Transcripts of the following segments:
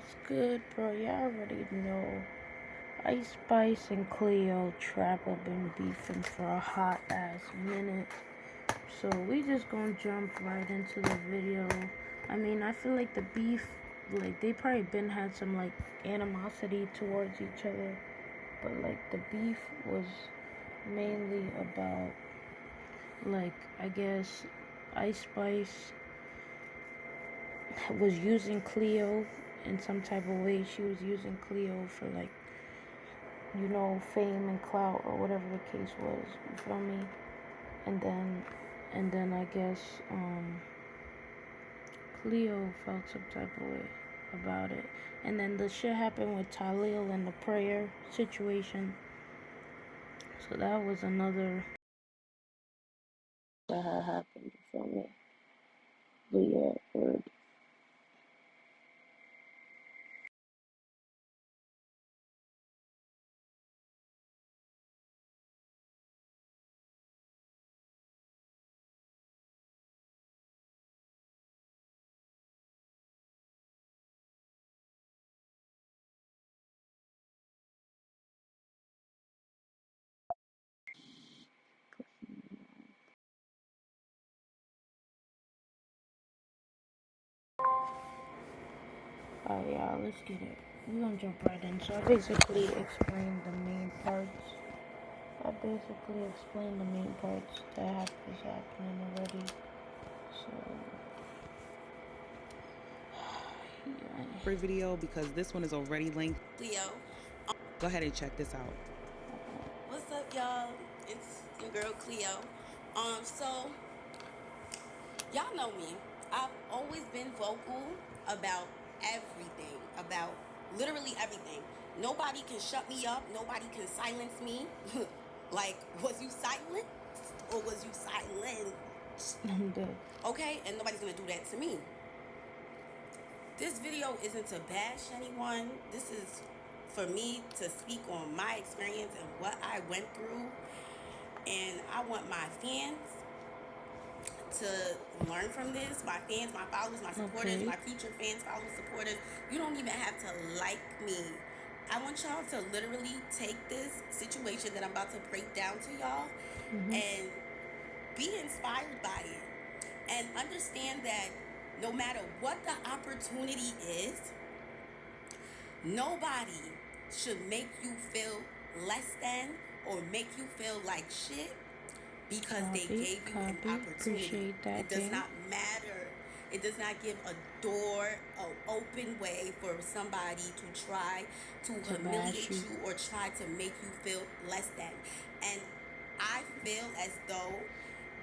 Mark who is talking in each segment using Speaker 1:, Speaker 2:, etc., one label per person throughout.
Speaker 1: What's good, bro? Y'all already know. Ice Spice and Cleotrapa been beefing for a hot ass minute. So we just gonna jump right into the video. I mean, I feel like the beef, like they probably been had some like animosity towards each other, but like the beef was mainly about, like, I guess Ice Spice was using Cleo in some type of way. She was using Cleo for, like, fame and clout or whatever the case was. You feel me? And then I guess Cleo felt some type of way about it. And then the shit happened with Talil and the prayer situation. So that was another that had happened. You feel me? But yeah, word. Alright, y'all, let's get it. We're gonna jump right in. So I basically explained the main parts. That is happening already. So, yeah.
Speaker 2: For video, because this one is already linked.
Speaker 3: Leo.
Speaker 2: Go ahead and check this out.
Speaker 3: What's up, y'all? It's your girl Cleo. So y'all know me. I've always been vocal about everything, about literally everything. Nobody can shut me up. Nobody can silence me. Like, was you silent or was you silent?
Speaker 1: I'm dead.
Speaker 3: Okay, and nobody's gonna do that to me. This video isn't to bash anyone. This is for me to speak on my experience and what I went through. And I want my fans to learn from this. My fans, my followers, my supporters,
Speaker 1: Okay.
Speaker 3: my future fans, followers, supporters. You don't even have to like me. I want y'all to literally take this situation that I'm about to break down to y'all and be inspired by it. And understand that no matter what the opportunity is, nobody should make you feel less than or make you feel like shit because they gave you an opportunity.
Speaker 1: Appreciate that.
Speaker 3: It does not matter. It does not give a door, an open way for somebody to try to humiliate you or try to make you feel less than. And I feel as though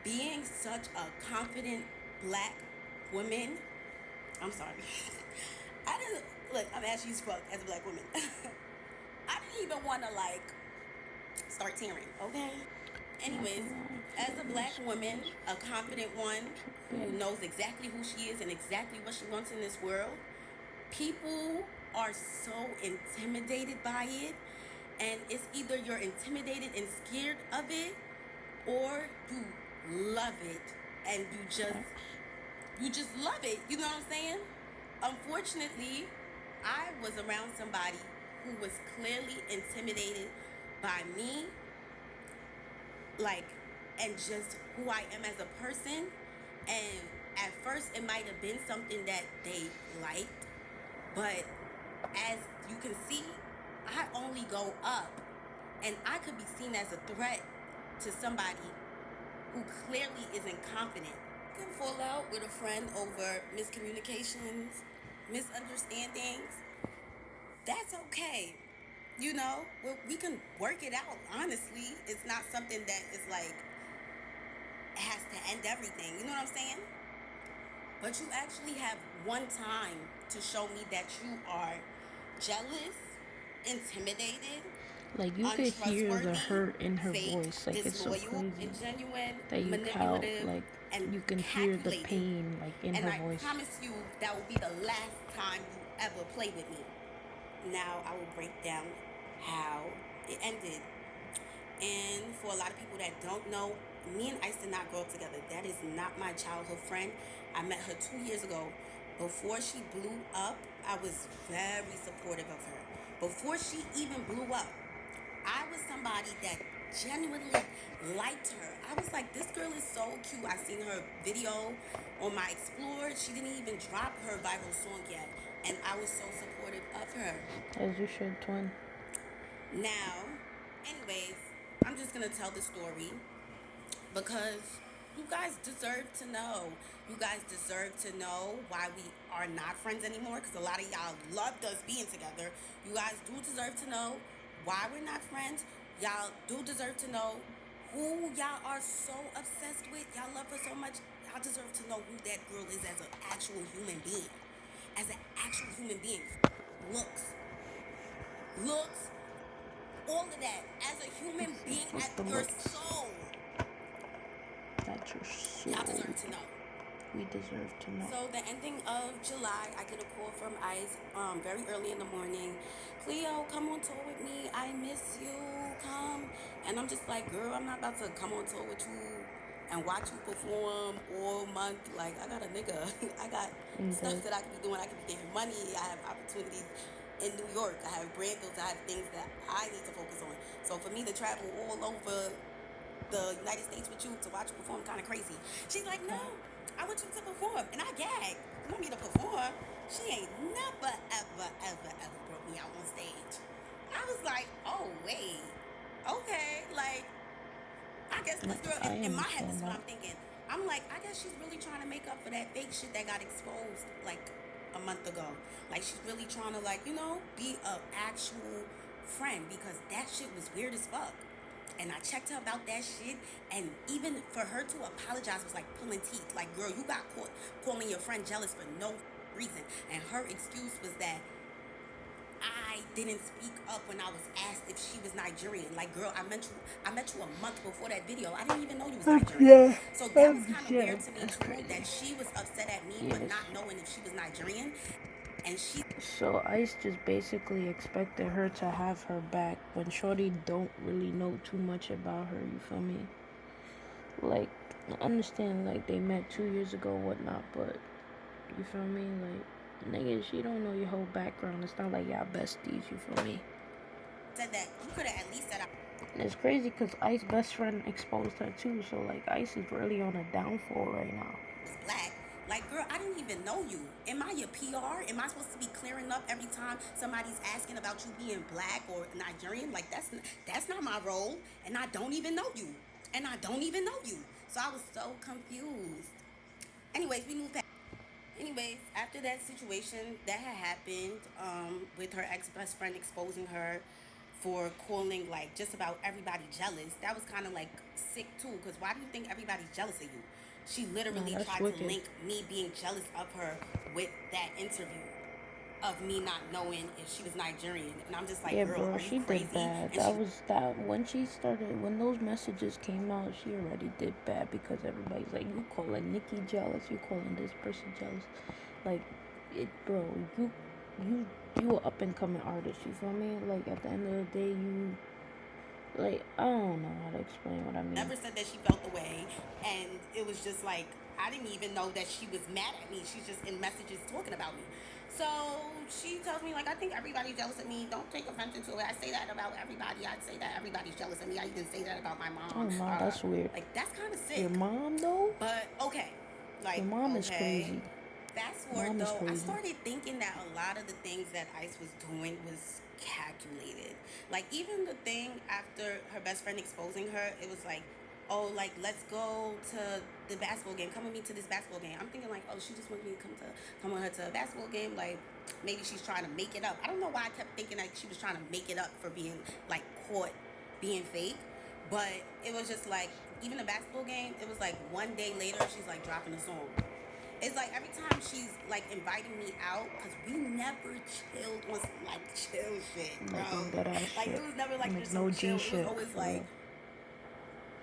Speaker 3: being such a confident black woman, I'm sorry. I didn't, look, I'm ashy as fuck as a black woman. I didn't even want to, like, start tearing, okay? Anyways, as a black woman, a confident one who knows exactly who she is and exactly what she wants in this world, people are so intimidated by it. And it's either you're intimidated and scared of it, or you love it and you just love it. You know what I'm saying? Unfortunately, I was around somebody who was clearly intimidated by me, like, and just who I am as a person. And at first it might have been something that they liked, but as you can see, I only go up, and I could be seen as a threat to somebody who clearly isn't confident. You can fall out with a friend over miscommunications, misunderstandings. That's okay. You know, we can work it out. Honestly, it's not something that is like has to end everything. You know what I'm saying? But you actually have one time to show me that you are jealous, intimidated,
Speaker 1: like, you could hear the hurt in her voice. Like, it's so crazy
Speaker 3: ingenuine,
Speaker 1: that you
Speaker 3: manipulative,
Speaker 1: like,
Speaker 3: and
Speaker 1: you can hear the pain, like, in her voice.
Speaker 3: And I promise you that will be the last time you ever play with me. Now I will break down how it ended. And for a lot of people that don't know, me and Ice did not grow up together. That is not my childhood friend. I met her 2 years ago. before she blew up, I was very supportive of her. Before she even blew up, I was somebody that genuinely liked her. I was like, this girl is so cute. I seen her video on my Explore. She didn't even drop her viral song yet. And I was so supportive of her.
Speaker 1: As you should, twin.
Speaker 3: Now, anyways, I'm just going to tell the story because you guys deserve to know. You guys deserve to know why we are not friends anymore, because a lot of y'all loved us being together. You guys do deserve to know why we're not friends. Y'all do deserve to know who y'all are so obsessed with. Y'all love her so much. Y'all deserve to know who that girl is as an actual human being. As an actual human being. Looks, all of that. As a human being,
Speaker 1: With
Speaker 3: at
Speaker 1: the
Speaker 3: your
Speaker 1: looks.
Speaker 3: soul.
Speaker 1: That's your soul.
Speaker 3: Y'all deserve to know.
Speaker 1: We deserve to know.
Speaker 3: So the ending of July, I get a call from Ice very early in the morning. Cleo, come on tour with me. I miss you. Come. And I'm just like, girl, I'm not about to come on tour with you and watch you perform all month. Like, I got a nigga. I got stuff that I could be doing. I could be getting money. I have opportunities in New York. I have brand deals. I have things that I need to focus on. So for me to travel all over the United States with you to watch you perform kind of crazy. She's like, no, I want you to perform. And I gagged. You want me to perform? She ain't never, ever brought me out on stage. I was like, oh, wait. Okay. Like, I guess this girl, in my head, this is what I'm thinking. I'm like, I guess she's really trying to make up for that fake shit that got exposed, like, a month ago. Like, she's really trying to, like, you know, be an actual friend, because that shit was weird as fuck. And I checked her about that shit, and even for her to apologize was like pulling teeth. Like, girl, you got caught calling your friend jealous for no reason. And her excuse was that I didn't speak up when I was asked if she was Nigerian. Like, girl, I met you a month before that video. I didn't even know you was Nigerian. So that was kind of weird to me too, that she was upset at me for not knowing if she was Nigerian. And
Speaker 1: so Ice just basically expected her to have her back when Shorty don't really know too much about her, you feel me? Like, I understand, like, they met 2 years ago, whatnot, but, you feel me? Like, nigga, she don't know your whole background. It's not like y'all besties, you feel me?
Speaker 3: said that you could have at least said
Speaker 1: And it's crazy because Ice's best friend exposed her too, so, like, Ice is really on a downfall right now.
Speaker 3: was black. Like, girl, I didn't even know you. Am I your PR? Am I supposed to be clearing up every time somebody's asking about you being black or Nigerian? Like, that's not my role. And I don't even know you. So I was so confused. Anyways, we moved past. Anyways, after that situation that had happened, with her ex-best friend exposing her for calling, like, just about everybody jealous, that was kind of, like, sick, too. Because why do you think everybody's jealous of you? She literally tried to link me being jealous of her with that interview of me not knowing if she was Nigerian. And I'm just like,
Speaker 1: Yeah,
Speaker 3: girl,
Speaker 1: bro,
Speaker 3: are
Speaker 1: she
Speaker 3: you crazy?
Speaker 1: did bad. When those messages came out, she already did bad because everybody's like, you calling Nikki jealous, you calling this person jealous. Like, bro, you an up and coming artist, you feel me? Like, at the end of the day, like, I don't know how to explain what I mean.
Speaker 3: Never said that she felt the way, and it was just like, I didn't even know that she was mad at me. She's just in messages talking about me. So she tells me, like, I think everybody's jealous of me. Don't take offense to it. I say that about everybody. I'd say that everybody's jealous of me. I even say that about my mom.
Speaker 1: Oh, no, that's weird.
Speaker 3: Like, that's kind of sick.
Speaker 1: Your mom, though?
Speaker 3: But, okay. Like,
Speaker 1: your mom is crazy.
Speaker 3: Fast forward, though, I started thinking that a lot of the things that Ice was doing was calculated. Like, even the thing after her best friend exposing her, it was like, oh, like, let's go to the basketball game. Come with me to this basketball game. I'm thinking, like, oh, she just wanted me to come with her to a basketball game. Like, maybe she's trying to make it up. I don't know why I kept thinking that she was trying to make it up for being, like, caught being fake. But it was just like, even a basketball game, it was like one day later, she's, like, dropping a song. It's like every time she's, like, inviting me out, because we never chilled on some, like, chill shit, bro. Like, it was never, like, just no chill. It was always, like,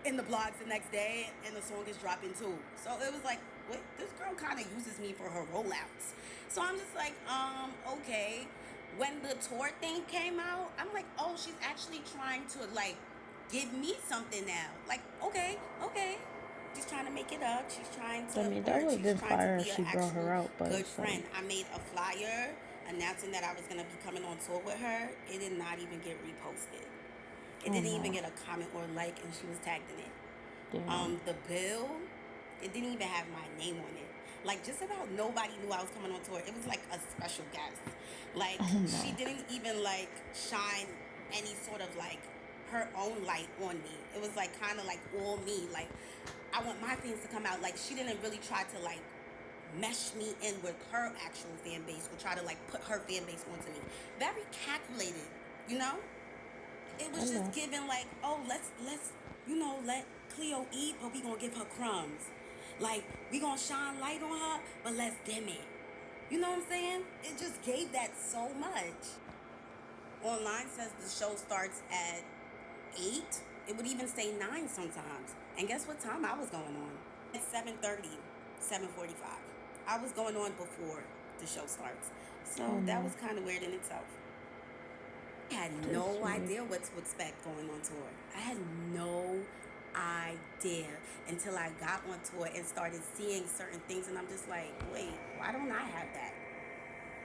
Speaker 3: in the blogs the next day, and the song is dropping, too. So it was like, what? This girl kind of uses me for her rollouts. So I'm just like, okay. When the tour thing came out, I'm like, oh, she's actually trying to, like, give me something now. Like, okay. She's trying to make it up. She's trying
Speaker 1: I
Speaker 3: to
Speaker 1: mean, that
Speaker 3: flirt.
Speaker 1: would have
Speaker 3: She's
Speaker 1: been
Speaker 3: trying to
Speaker 1: fire
Speaker 3: be
Speaker 1: if
Speaker 3: an
Speaker 1: she brought her
Speaker 3: actual
Speaker 1: out, but
Speaker 3: good
Speaker 1: it's like,
Speaker 3: friend. I made a flyer announcing that I was going to be coming on tour with her. It did not even get reposted. It
Speaker 1: oh
Speaker 3: didn't even
Speaker 1: no,
Speaker 3: get a comment or like, and she was tagged in it.
Speaker 1: damn.
Speaker 3: The bill, it didn't even have my name on it. Like, just about nobody knew I was coming on tour. It was like a special guest. Like,
Speaker 1: Oh
Speaker 3: she
Speaker 1: no.
Speaker 3: didn't even like shine any sort of like her own light on me. It was like kind of like all me. Like, I want my fans to come out. Like, she didn't really try to like mesh me in with her actual fan base or try to like put her fan base onto me. Very calculated, you know? It
Speaker 1: I
Speaker 3: was just
Speaker 1: know.
Speaker 3: given like, oh, let's let Cleo eat, but we gonna give her crumbs. Like, we gonna shine light on her, but let's dim it. You know what I'm saying? It just gave that so much. Online says the show starts at 8. It would even say 9 sometimes. And guess what time I was going on? At 7:30, 7:45. I was going on before the show starts.
Speaker 1: Oh
Speaker 3: So that
Speaker 1: no.
Speaker 3: was kind of weird in itself. I had
Speaker 1: That's
Speaker 3: no
Speaker 1: weird.
Speaker 3: idea what to expect going on tour. I had no idea until I got on tour and started seeing certain things, and I'm just like, wait, why don't I have that?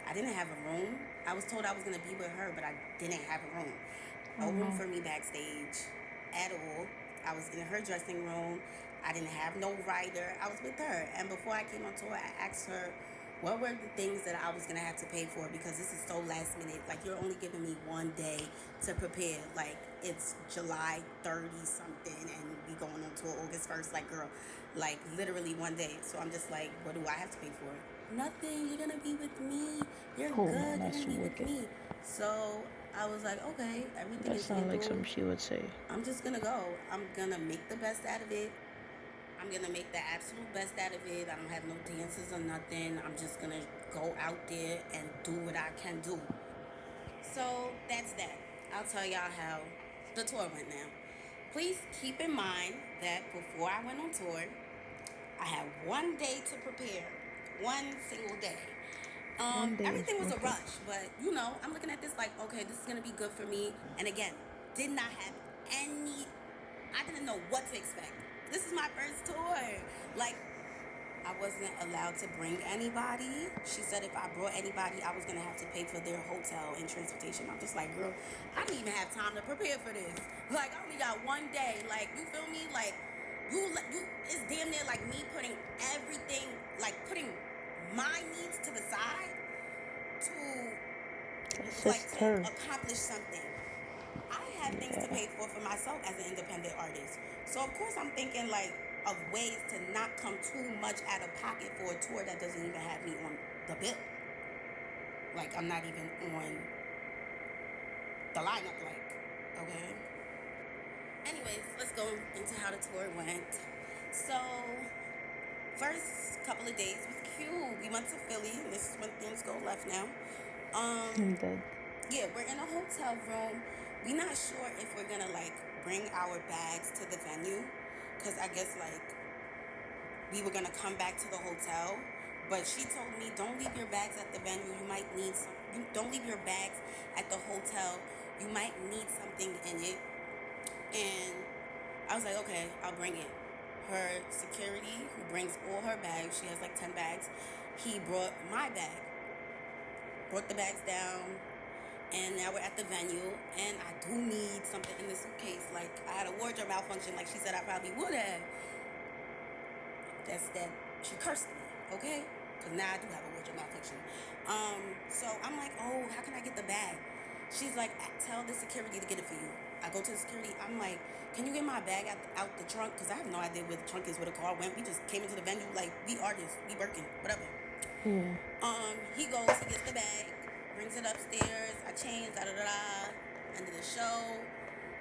Speaker 3: I didn't have a room. I was told I was gonna be with her, but I didn't have a room.
Speaker 1: Oh
Speaker 3: No room
Speaker 1: no.
Speaker 3: for me backstage at all. I was in her dressing room. I didn't have no rider. I was with her. And before I came on tour, I asked her what were the things that I was gonna have to pay for, because this is so last minute. Like, you're only giving me one day to prepare. Like, it's July 30 something and we going on tour August 1st. Like, girl, like literally one day. So I'm just like, what do I have to pay for? Nothing. You're gonna be with me. You're
Speaker 1: Oh no,
Speaker 3: good. You're
Speaker 1: that's
Speaker 3: gonna be with
Speaker 1: wicked.
Speaker 3: me. So I was like, okay, everything
Speaker 1: That
Speaker 3: is
Speaker 1: sounds like
Speaker 3: handled.
Speaker 1: something she would say.
Speaker 3: I'm just gonna go. I'm gonna make the best out of it. I'm gonna make the absolute best out of it. I don't have no dances or nothing. I'm just gonna go out there and do what I can do. So that's that. I'll tell y'all how the tour went now. Please keep in mind that before I went on tour, I had one day to prepare. One single day.
Speaker 1: One day is
Speaker 3: Everything was a
Speaker 1: wicked.
Speaker 3: rush, but I'm looking at this like, okay, this is gonna be good for me. And again, did not have any. I didn't know what to expect. This is my first tour. Like, I wasn't allowed to bring anybody. She said if I brought anybody, I was gonna have to pay for their hotel and transportation. I'm just like, girl, I didn't even have time to prepare for this. Like, I only got one day. Like, you feel me? Like, it's damn near like me putting everything, like putting my needs to the side to like
Speaker 1: Assist
Speaker 3: to
Speaker 1: her.
Speaker 3: accomplish something. I have things to
Speaker 1: Yeah.
Speaker 3: pay for myself as an independent artist. So of course I'm thinking like of ways to not come too much out of pocket for a tour that doesn't even have me on the bill. Like, I'm not even on the lineup, like, okay. Anyways, let's go into how the tour went. So first couple of days was cute. We went to Philly, and this is when things go left now.
Speaker 1: I'm dead.
Speaker 3: Yeah, we're in a hotel room. We're not sure if we're gonna like bring our bags to the venue, because I guess like we were gonna come back to the hotel. But she told me, don't leave your bags at the venue. You might need some. Don't leave your bags at the hotel. You might need something in it. And I was like, okay, I'll bring it. Her security, who brings all her bags, she has like 10 bags. He brought my bag. Brought the bags down, and now we're at the venue, and I do need something in the suitcase. Like, I had a wardrobe malfunction, like she said I probably would have. That's that. She cursed me, okay? Because now I do have a wardrobe malfunction. So I'm like, oh, how can I get the bag? She's like, tell the security to get it for you. I go to the security. I'm like, can you get my bag out the trunk? Because I have no idea where the trunk is, where the car went. We just came into the venue like, we artists, we working, whatever.
Speaker 1: Yeah.
Speaker 3: He goes, he gets the bag, brings it upstairs. I change, da da da da. End of the show.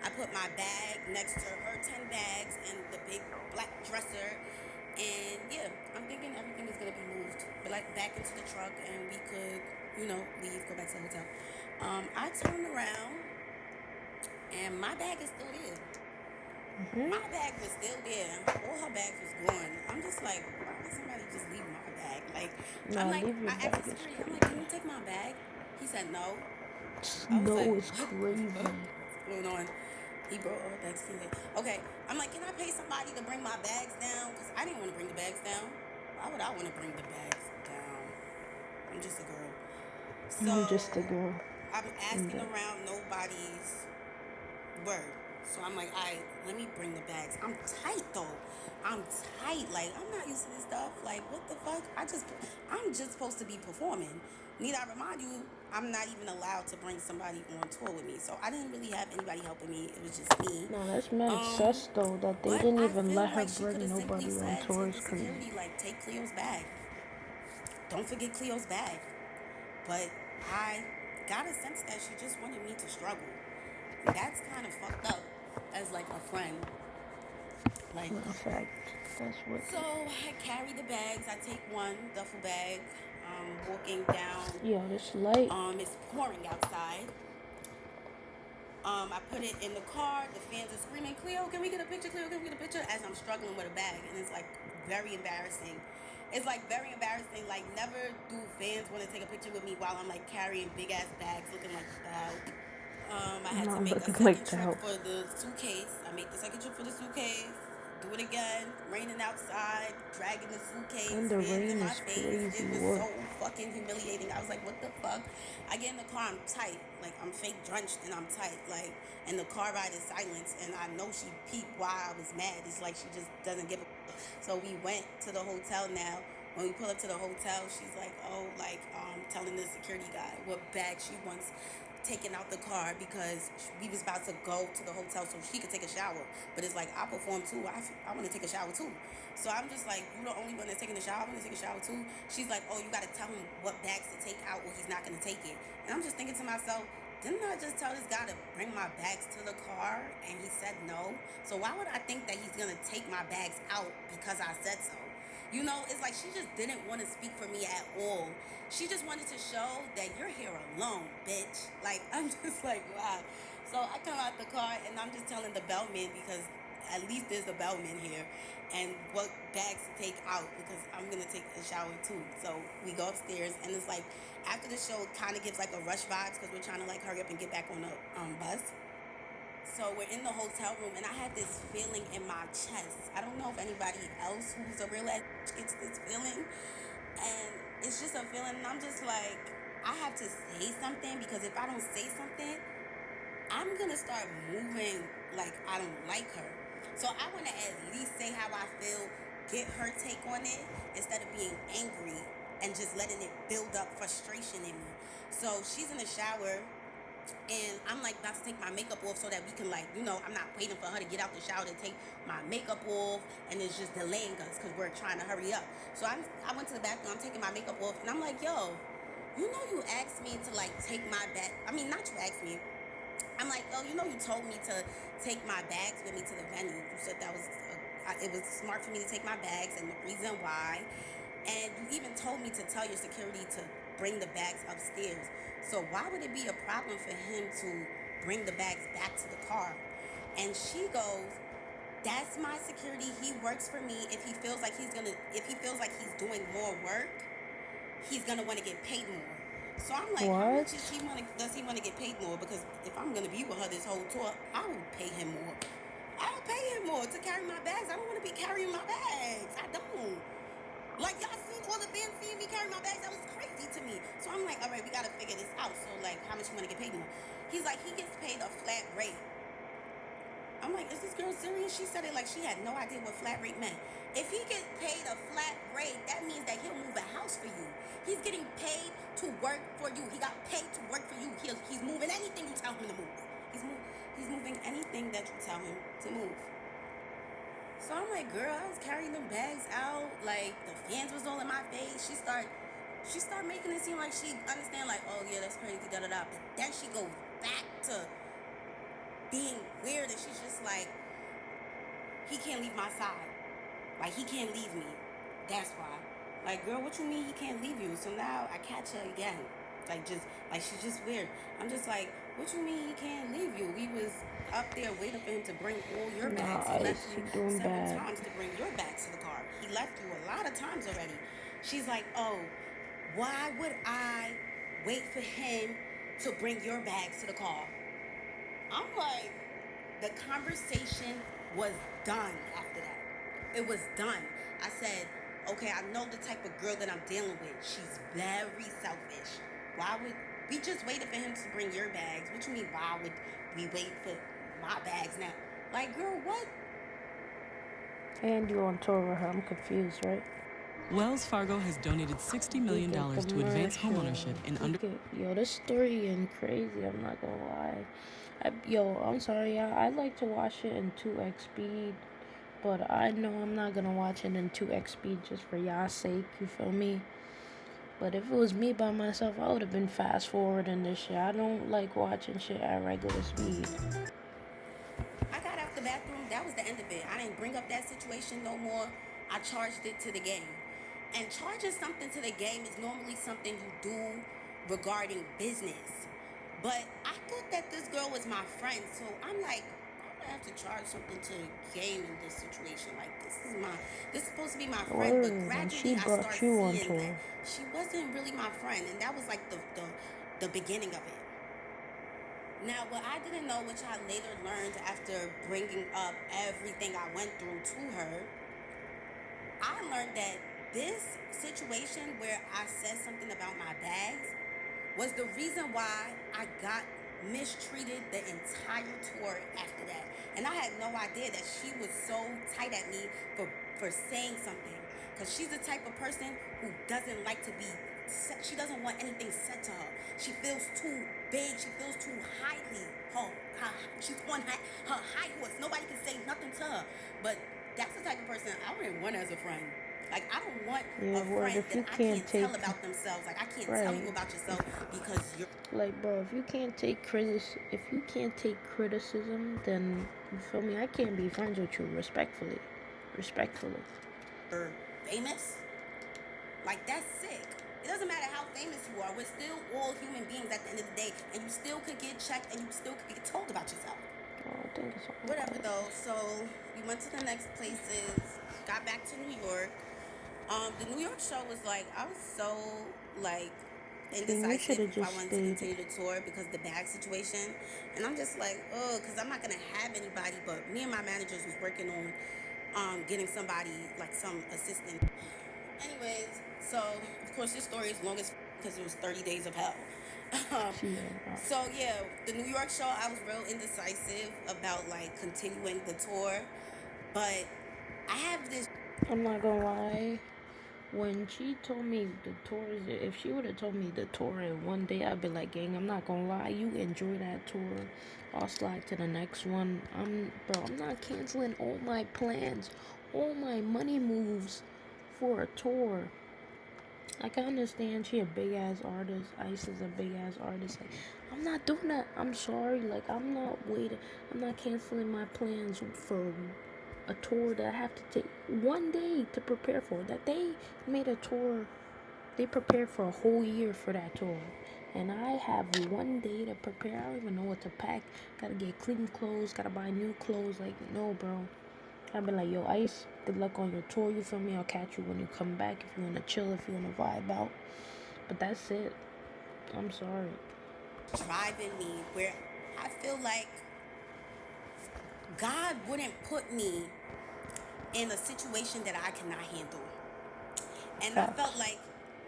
Speaker 3: I put my bag next to her 10 bags and the big black dresser. And yeah, I'm thinking everything is gonna be moved, but like back into the truck, and we could, leave, go back to the hotel. I turned around, and my bag is still there. My bag was still there. All her bags was gone. I'm just like, why would somebody just leave my bag? Like, I'm
Speaker 1: Nah,
Speaker 3: like,
Speaker 1: leave your
Speaker 3: I asked
Speaker 1: bag
Speaker 3: the
Speaker 1: is
Speaker 3: security, I'm like, can
Speaker 1: crazy.
Speaker 3: you take my bag? He said no. I was like,
Speaker 1: No, it's
Speaker 3: what the fuck
Speaker 1: crazy.
Speaker 3: is going on? He brought all the bags. Okay, I'm like, can I pay somebody to bring my bags down? Because I didn't want to bring the bags down. Why would I want to bring the bags down? I'm just a girl. So
Speaker 1: I'm just a girl.
Speaker 3: I'm asking around, nobody's word. So I'm like, all right, let me bring the bags. I'm tight though. I'm tight. Like, I'm not used to this stuff. Like, what the fuck? I'm just supposed to be performing. Need I remind you, I'm not even allowed to bring somebody on tour with me. So I didn't really have anybody helping me. It was just me.
Speaker 1: No, that's mad sus though that they
Speaker 3: But
Speaker 1: didn't
Speaker 3: I
Speaker 1: even
Speaker 3: feel
Speaker 1: let her
Speaker 3: like she could
Speaker 1: bring
Speaker 3: have simply
Speaker 1: nobody on
Speaker 3: said to
Speaker 1: tour. Is
Speaker 3: the
Speaker 1: crazy.
Speaker 3: security, like, take Cleo's bag. Don't forget Cleo's bag. But I got a sense that she just wanted me to struggle. That's kind of fucked up as like a friend. Like,
Speaker 1: In fact, that's what.
Speaker 3: so I carry the bags. I take one duffel bag. Walking down.
Speaker 1: Yo, this light.
Speaker 3: It's pouring outside. I put it in the car. The fans are screaming, Cleo, can we get a picture? Cleo, can we get a picture? As I'm struggling with a bag. And it's like very embarrassing. It's like very embarrassing. Like, never do fans want to take a picture with me while I'm like carrying big ass bags looking like that. I had to make a second trip for the suitcase. I made the second trip for the suitcase. Do it again. Raining outside, dragging the suitcase,
Speaker 1: And the rain
Speaker 3: in my
Speaker 1: is
Speaker 3: face.
Speaker 1: crazy.
Speaker 3: It was so fucking humiliating. I was like, what the fuck? I get in the car, I'm tight. Like, I'm fake drenched and I'm tight. Like, and the car ride is silence. And I know she peeped why I was mad. It's like she just doesn't give a fuck. So we went to the hotel now. When we pull up to the hotel, she's like, oh, like, telling the security guy what bag she wants taken out the car because we was about to go to the hotel so she could take a shower. But it's like, I perform too. I want to take a shower too. So I'm just like, you the only one that's taking a shower? I want to take a shower too. She's like, oh, you got to tell him what bags to take out or he's not going to take it. And I'm just thinking to myself, didn't I just tell this guy to bring my bags to the car and he said no? So why would I think that he's going to take my bags out because I said so? You know, it's like she just didn't want to speak for me at all. She just wanted to show that you're here alone, bitch. Like, I'm just like, wow. So I come out the car and I'm just telling the bellman, because at least there's a bellman here, and what bags to take out because I'm going to take a shower too. So we go upstairs and it's like, after the show, it kind of gives like a rush vibes because we're trying to like hurry up and get back on the bus. So we're in the hotel room, and I had this feeling in my chest. I don't know if anybody else who's a real ass gets this feeling. And it's just a feeling, and I'm just like, I have to say something, because if I don't say something, I'm going to start moving like I don't like her. So I want to at least say how I feel, get her take on it, instead of being angry and just letting it build up frustration in me. So she's in the shower, and I'm like about to take my makeup off so that we can, like, you know, I'm not waiting for her to get out the shower to take my makeup off, and it's just delaying us because we're trying to hurry up. So I went to the bathroom, I'm taking my makeup off, and I'm like, yo, you know, you asked me to like take my bag. I mean, not you asked me. I'm like, oh, you know, you told me to take my bags with me to the venue. You said that was it was smart for me to take my bags, and the reason why. And you even told me to tell your security to bring the bags upstairs. So why would it be a problem for him to bring the bags back to the car? And she goes, that's my security. He works for me. If he feels like he's doing more work, he's gonna want to get paid more. So I'm like, how much does he want to get paid more? Because if I'm gonna be with her this whole tour, I will pay him more. I'll pay him more to carry my bags. I don't want to be carrying my bags. I don't. Like, y'all seen all the fans seeing me carry my bags? That was crazy to me. So I'm like, all right, we got to figure this out. So, like, how much you want to get paid more? He's like, he gets paid a flat rate. I'm like, is this girl serious? She said it like she had no idea what flat rate meant. If he gets paid a flat rate, that means that he'll move a house for you. He's getting paid to work for you. He got paid to work for you. He's moving anything you tell him to move. He's moving anything that you tell him to move. So I'm like, girl, I was carrying them bags out. Like, the fans was all in my face. She started making it seem like she understand, like, oh, yeah, that's crazy, da-da-da. But then she goes back to being weird, and she's just like, he can't leave my side. Like, he can't leave me. That's why. Like, girl, what you mean he can't leave you? So now I catch her again. She's just weird. I'm just like, what you mean he can't leave you? We was up there waiting for him to bring all your bags. He left you several times to bring your bags to the car. He left you a lot of times already. She's like, oh, why would I wait for him to bring your bags to the car? I'm like, The conversation was done after that. It was done. I said, okay, I know the type of girl that I'm dealing with. She's very selfish. Why would we just waited for him to bring your bags? What you mean, why would we wait for my bags now? Like, girl, what?
Speaker 1: And you on tour with her. I'm confused, right?
Speaker 4: Wells Fargo has donated $60 million to advance homeownership in under...
Speaker 1: Yo, this story getting crazy, I'm not gonna lie. I'm sorry, I like to watch it in 2x speed, but I know I'm not gonna watch it in 2x speed just for y'all's sake, you feel me? But if it was me by myself, I would have been fast forwarding this shit. I don't like watching shit at regular speed.
Speaker 3: I got out the bathroom. That was the end of it. I didn't bring up that situation no more. I charged it to the game. And charging something to the game is normally something you do regarding business. But I thought that this girl was my friend, so I'm like, I'm gonna have to charge something to the game in this situation. Like, this is supposed to be my friend, but gradually I started seeing that she wasn't really my friend, and that was like the beginning of it. Now, what I didn't know, which I later learned after bringing up everything I went through to her, I learned that this situation where I said something about my bags was the reason why I got mistreated the entire tour after that. And I had no idea that she was so tight at me for saying something. Because she's the type of person who doesn't like to be, she doesn't want anything said to her. She feels too big. She feels too highly. She's on her high horse. Nobody can say nothing to her. But that's the type of person I wouldn't want as a friend. Like, I don't want a friend that I can't tell about themselves. Like, I can't tell you about yourself because you're...
Speaker 1: Like, bro, if you can't take criticism, then, you feel me, I can't be friends with you respectfully.
Speaker 3: Famous? Like, that's sick. It doesn't matter how famous you are. We're still all human beings at the end of the day. And you still could get checked and you still could get told about yourself.
Speaker 1: Oh, I think it's all
Speaker 3: whatever,
Speaker 1: right.
Speaker 3: though. So, we went to the next places. Got back to New York. The New York show was like, I was so, like, indecisive if I wanted to continue the tour because of the bag situation. And I'm just like, oh, because I'm not going to have anybody, but me and my managers was working on getting somebody, like some assistant. Anyways, so, of course, this story is long as because it was 30 days of hell. So, yeah, the New York show, I was real indecisive about, like, continuing the tour. But I have this...
Speaker 1: I'm not going to lie. When she told me the tour, if she would have told me the tour in one day, I'd be like, gang, I'm not gonna lie, you enjoy that tour. I'll slide to the next one. I'm not canceling all my plans, all my money moves for a tour. Like, I understand she a big ass artist. Ice is a big ass artist. Like, I'm not doing that. I'm sorry. Like, I'm not canceling my plans for a tour that I have to take one day to prepare for. That they made a tour, they prepared for a whole year for that tour, and I have one day to prepare. I don't even know what to pack. Gotta get clean clothes, gotta buy new clothes. Like, no, bro. I've been like, yo, Ice, good luck on your tour, you feel me? I'll catch you when you come back if you wanna chill, if you wanna vibe out. But that's it. I'm sorry.
Speaker 3: Driving me where I feel like God wouldn't put me in a situation that I cannot handle. And I felt like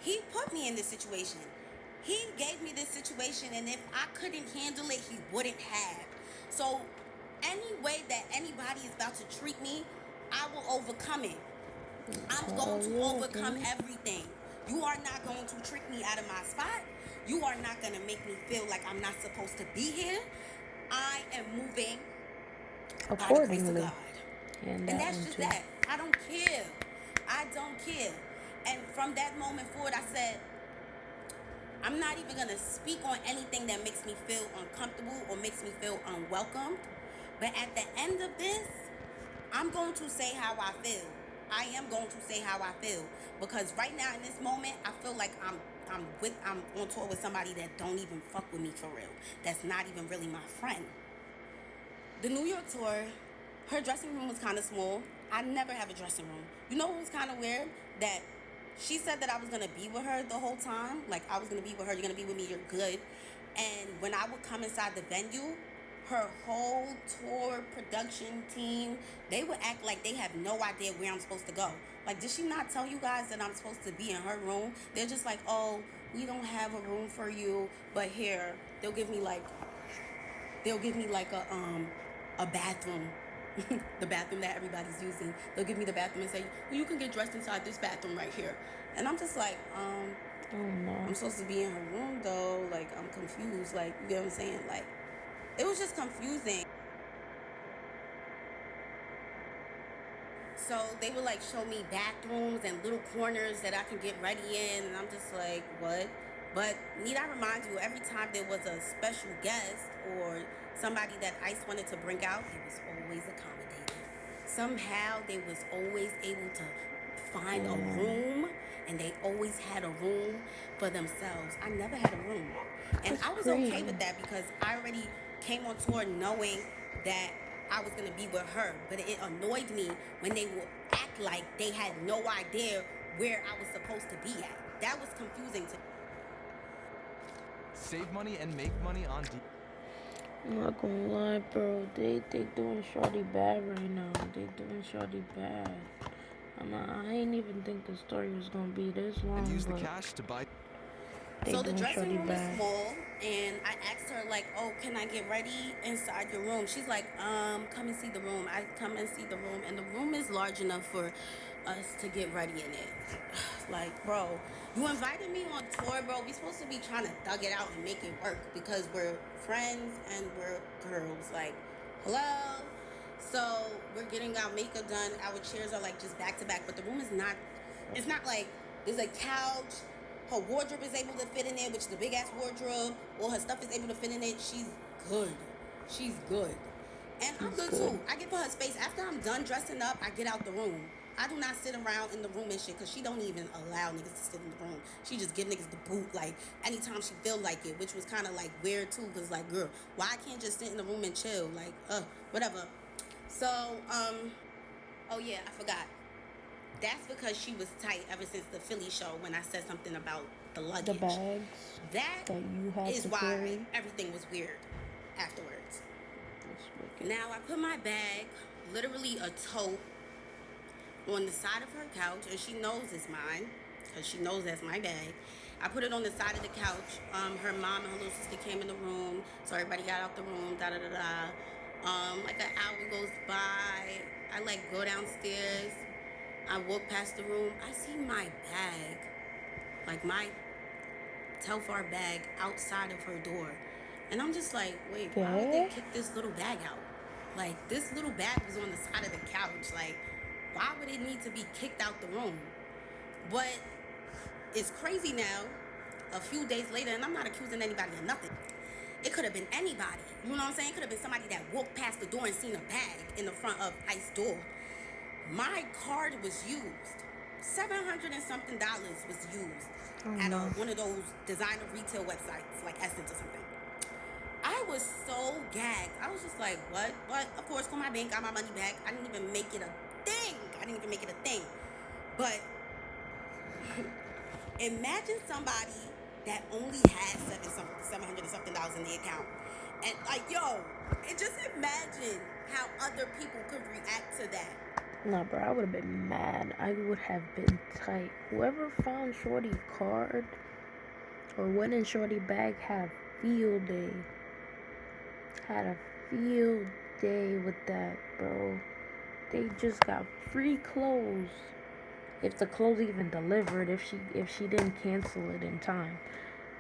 Speaker 3: he put me in this situation. He gave me this situation, and if I couldn't handle it, he wouldn't have. So any way that anybody is about to treat me, I will overcome it. I'm going to overcome everything. You are not going to trick me out of my spot. You are not going to make me feel like I'm not supposed to be here. I am moving by the grace of God. And that's just that. I don't care. I don't care. And from that moment forward, I said, I'm not even going to speak on anything that makes me feel uncomfortable or makes me feel unwelcomed. But at the end of this, I'm going to say how I feel. I am going to say how I feel. Because right now in this moment, I feel like I'm on tour with somebody that don't even fuck with me for real. That's not even really my friend. The New York tour, her dressing room was kind of small. I never have a dressing room. You know what was kind of weird? That she said that I was going to be with her the whole time. Like, I was going to be with her. You're going to be with me. You're good. And when I would come inside the venue, her whole tour production team, they would act like they have no idea where I'm supposed to go. Like, did she not tell you guys that I'm supposed to be in her room? They're just like, oh, we don't have a room for you, but here, they'll give me like a bathroom. The bathroom that everybody's using. They'll give me the bathroom and say, well, you can get dressed inside this bathroom right here. And I'm just like,
Speaker 1: Oh no.
Speaker 3: I'm supposed to be in her room though. Like, I'm confused. Like, you get what I'm saying? Like, it was just confusing. So they would like show me bathrooms and little corners that I can get ready in, and I'm just like, what? But need I remind you, every time there was a special guest or somebody that ICE wanted to bring out, it was always accommodated. Somehow they was always able to find a room, and they always had a room for themselves. I never had a room. And
Speaker 1: That's
Speaker 3: I was
Speaker 1: crazy.
Speaker 3: okay with that because I already came on tour knowing that I was going to be with her. But it annoyed me when they would act like they had no idea where I was supposed to be at. That was confusing to me.
Speaker 5: Save money and make money on
Speaker 1: I'm not gonna lie, bro. They doing Shorty bad right now. They doing Shorty bad. I ain't even think the story was gonna be this long.
Speaker 5: and use the
Speaker 1: but
Speaker 5: cash to buy.
Speaker 3: So the
Speaker 1: doing
Speaker 3: dressing
Speaker 1: Shorty
Speaker 3: room
Speaker 1: bad.
Speaker 3: is small, and I asked her like, oh, can I get ready inside your room? She's like, come and see the room. I come and see the room, and the room is large enough for us to get ready in it. Like, bro, you invited me on tour, bro. We supposed to be trying to thug it out and make it work because we're friends and we're girls. Like, hello. So we're getting our makeup done. Our chairs are like just back to back, but the room is not. It's not like there's a couch. Her wardrobe is able to fit in there, which is a big ass wardrobe. All her stuff is able to fit in it. She's good. She's good. And I'm good too. I give her space. After I'm done dressing up, I get out the room. I do not sit around in the room and shit because she don't even allow niggas to sit in the room. She just give niggas the boot like anytime she feel like it, which was kind of like weird too because like, girl, why I can't just sit in the room and chill? Like, whatever. So, oh yeah, I forgot. That's because she was tight ever since the Philly show when I said something about the luggage.
Speaker 1: The bags
Speaker 3: that
Speaker 1: you had
Speaker 3: is
Speaker 1: to
Speaker 3: why
Speaker 1: carry.
Speaker 3: everything was weird afterwards.
Speaker 1: That's wicked.
Speaker 3: Now I put my bag, literally a tote, on the side of her couch, and she knows it's mine because she knows that's my bag. I put it on the side of the couch. Her mom and her little sister came in the room, so everybody got out the room. Like an hour goes by, I like go downstairs. I walk past the room. I see my bag, like my Telfar bag, outside of her door, and I'm just like, wait, why would they kick this little bag out? Like, this little bag was on the side of the couch. Like, why would it need to be kicked out the room? But it's crazy now, a few days later, and I'm not accusing anybody of nothing. It could have been anybody. You know what I'm saying? It could have been somebody that walked past the door and seen a bag in the front of Ice door. My card was used. $700 and something was used at one of those designer retail websites, like Essence or something. I was so gagged. I was just like, what? But, of course, called my bank, got my money back. I didn't even make it a thing. But imagine somebody that only has $700 and something in the account. And, like, yo, just imagine how other people could react to that.
Speaker 1: Nah, bro, I would have been mad. I would have been tight. Whoever found Shorty's card or went in Shorty bag had a field day. Had a field day with that, bro. They just got free clothes. If the clothes even delivered, if she didn't cancel it in time.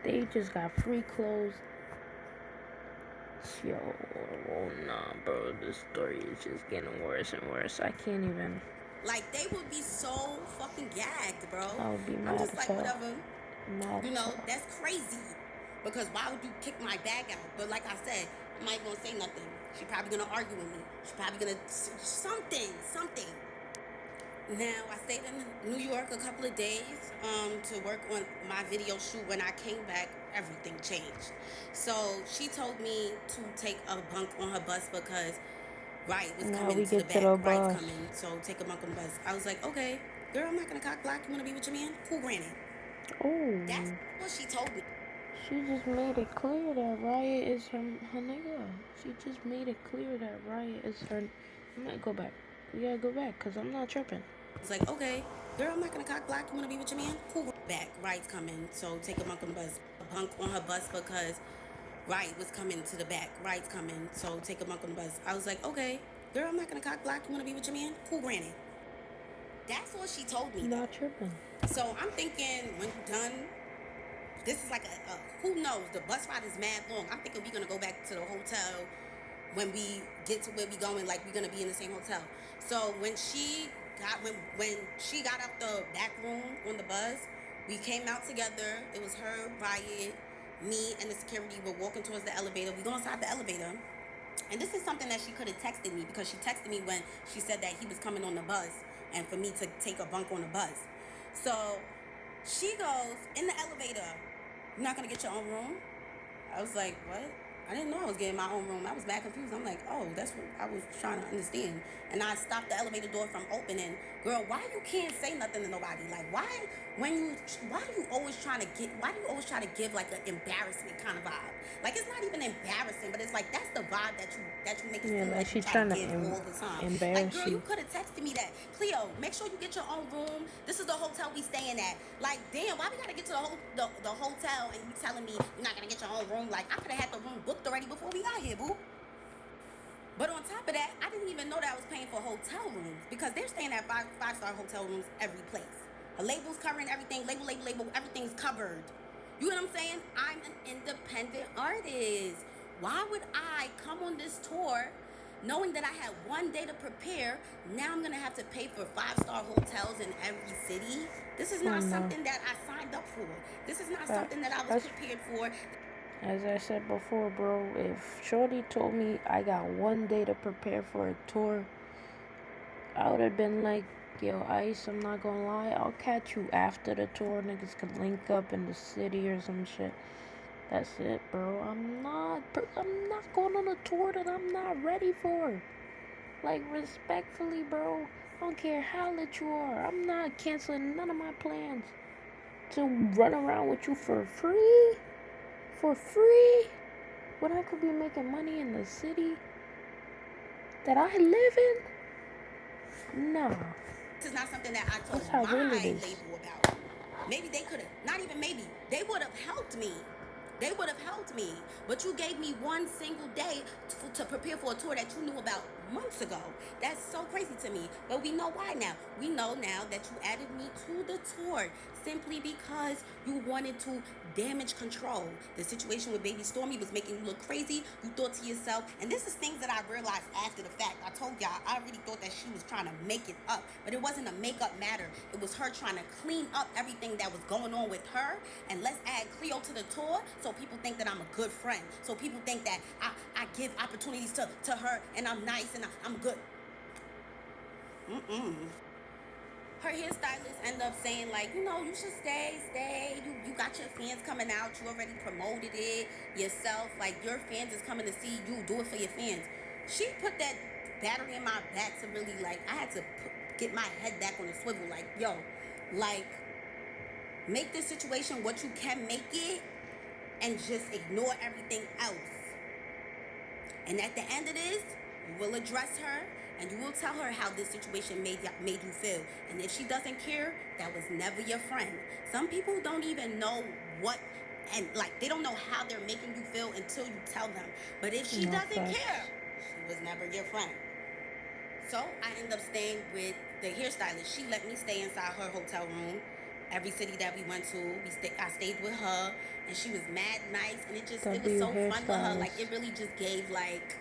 Speaker 1: They just got free clothes. Yo, oh nah, bro. This story is just getting worse and worse. I can't even.
Speaker 3: Like, they would be so fucking gagged, bro.
Speaker 1: I would be mad.
Speaker 3: I'm just like, whatever.
Speaker 1: Mad.
Speaker 3: You know, that's crazy. Because why would you kick my bag out? But like I said, I'm not gonna say nothing. She's probably gonna argue with me. She's probably gonna something. Now, I stayed in New York a couple of days to work on my video shoot. When I came back, everything changed. So she told me to take a bunk on her bus because Right was coming to the back. Right's coming, so take a bunk on the bus. I was like, okay, girl, I'm not gonna cock block. You wanna be with your man? Cool, granny.
Speaker 1: Oh.
Speaker 3: That's what she told me.
Speaker 1: She just made it clear that Riot is her nigga. She just made it clear that Riot is her. I'm gonna go back. We gotta go back, cause I'm not tripping.
Speaker 3: It's like, okay, girl, I'm not gonna cock block. You wanna be with your man? Cool. Back, Riot's coming, so take a bunk on the bus. A bunk on her bus because Riot was coming to the back. Riot's coming, so take a bunk on the bus. I was like, okay, girl, I'm not gonna cock block. You wanna be with your man? Cool, granted. That's what she told me.
Speaker 1: Not tripping.
Speaker 3: So I'm thinking, when you're done, this is like a who knows? The bus ride is mad long. I'm thinking we're gonna go back to the hotel when we get to where we going. Like we're gonna be in the same hotel. So when she got out the back room on the bus, we came out together. It was her, Riot, me, and the security. We're walking towards the elevator. We go inside the elevator. And this is something that she could have texted me, because she texted me when she said that he was coming on the bus and for me to take a bunk on the bus. So she goes, in the elevator, "You're not going to get your own room?" I was like, what? I didn't know I was getting my own room. I was mad confused. I'm like, oh, that's what I was trying to understand. And I stopped the elevator door from opening. Girl, why you can't say nothing to nobody? Like, why do you always try to give like an embarrassment kind of vibe? Like, it's not even embarrassing, but it's like, that's the vibe that you make it feel like
Speaker 1: she's
Speaker 3: trying to
Speaker 1: give
Speaker 3: all the time.
Speaker 1: Embarrass
Speaker 3: like, girl, you could have texted me that. Cleo, make sure you get your own room. This is the hotel we staying at. Like, damn, why we gotta get to the hotel and you telling me you're not gonna get your own room? Like, I could have had the room booked already before we got here, boo. But on top of that, I didn't even know that I was paying for hotel rooms, because they're staying at five-star hotel rooms every place. A label's covering everything. Label, everything's covered. You know what I'm saying? I'm an independent artist. Why would I come on this tour knowing that I had one day to prepare? Now I'm gonna have to pay for 5-star hotels in every city. This is not something that I signed up for. This is not something that I was prepared for.
Speaker 1: As I said before, bro, if Shorty told me I got one day to prepare for a tour, I would have been like, yo, Ice, I'm not gonna lie, I'll catch you after the tour. Niggas could link up in the city or some shit. That's it, bro. I'm not going on a tour that I'm not ready for. Like, respectfully, bro, I don't care how lit you are. I'm not canceling none of my plans to run around with you for free. For free, when I could be making money in the city that I live in? No.
Speaker 3: This is not something that I told my label about. Maybe they could have, not even maybe, they would have helped me. But you gave me one single day to prepare for a tour that you knew about months ago. That's so crazy to me. But we know why now. We know now that you added me to the tour simply because you wanted to damage control. The situation with Baby Stormy was making you look crazy. You thought to yourself, and this is things that I realized after the fact. I told y'all, I really thought that she was trying to make it up, but it wasn't a make-up matter. It was her trying to clean up everything that was going on with her, and let's add Cleo to the tour so people think that I'm a good friend. So people think that I give opportunities to her, and I'm nice, and I'm good. Her hairstylist ended up saying, like, you know, you should stay. You got your fans coming out. You already promoted it yourself. Like, your fans is coming to see you. Do it for your fans. She put that battery in my back to really, like, I had to get my head back on the swivel. Like, yo, like, make this situation what you can make it and just ignore everything else. And at the end of this, you will address her and you will tell her how this situation made you feel. And if she doesn't care, that was never your friend. Some people don't even know what, and like, they don't know how they're making you feel until you tell them. But if she doesn't care, she was never your friend. So I ended up staying with the hairstylist. She let me stay inside her hotel room. Every city that we went to, I stayed with her, and she was mad nice, and it was so fun with her. Like, it really just gave, like,